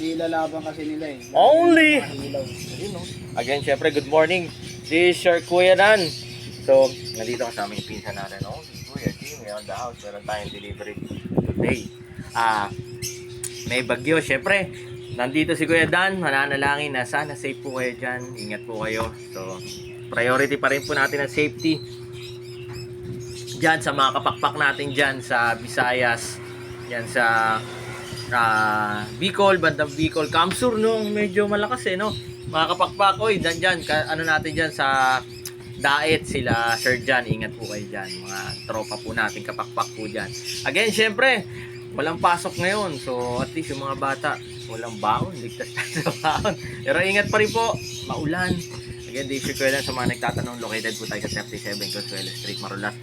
nilalaban kasi nila eh. Only! Ilaw. Ayun, no? Again, syempre, good morning. This is your Kuya Dan. So, nandito kasama yung pinsan natin. Oh, si Kuya Jim, on the house. Meron tayong delivery today. May bagyo, syempre. Nandito si Kuya Dan. Mananalangin na sana safe po kayo dyan. Ingat po kayo. So, priority pa rin po natin ang safety. Dyan sa mga kapakpak natin dyan sa Visayas. Yan sa Bicol, bandang Bicol, Kamsur, no? Medyo malakas eh, no? Mga kapakpak, oy, dyan, ano natin dyan sa Daet, sila Sir John, ingat po kayo dyan. Mga tropa po natin, kapakpak po dyan. Again, syempre, walang pasok ngayon. So, at least yung mga bata, walang baon, ligtas tayo sa baon. Pero ingat pa rin po, maulan. Again, this is Kuya Dan sa mga nagtatanong, located po tayo sa 37 Consuelo Street, Marulas.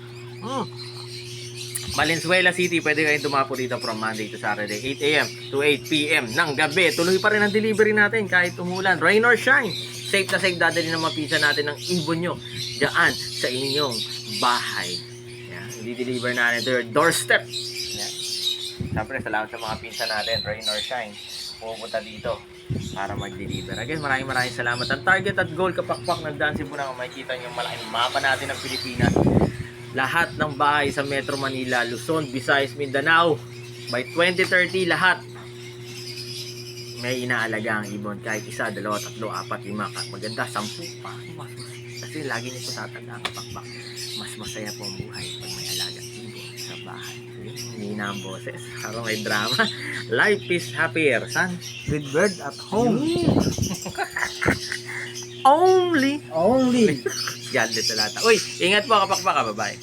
Valenzuela City, pwede kayong dumapo dito from Monday to Saturday, 8 a.m. to 8 p.m. ng gabi. Tuloy pa rin ang delivery natin kahit umulan. Rain or shine. Safe na safe dadali ng mga pizza natin ng ibon nyo dyan sa inyong bahay. Yan. I-deliver natin to your doorstep. Yan. Siyempre, salamat sa mga pizza natin. Rain or shine. Pupunta dito para mag-deliver. Again, maraming salamat. Ang target at goal kapakpak ng Dan Cebu na makikita nyo yung malaking mapa natin ng Pilipinas. Lahat ng bahay sa Metro Manila, Luzon, Visayas, Mindanao, by 2030, lahat may inaalaga ang ibon. Kahit isa, dalawa, tatlo, apat, lima, maganda, 10 pa. Kasi lagi nito tatanda ang kapakpak. Mas masaya po ang buhay pag may alaga ibon sa bahay. Hindi na ang boses. Parang may drama. Life is happier, son. With bird at home. Only. Only. God bless sa lahat. Uy, ingat po kapakpak, bye-bye.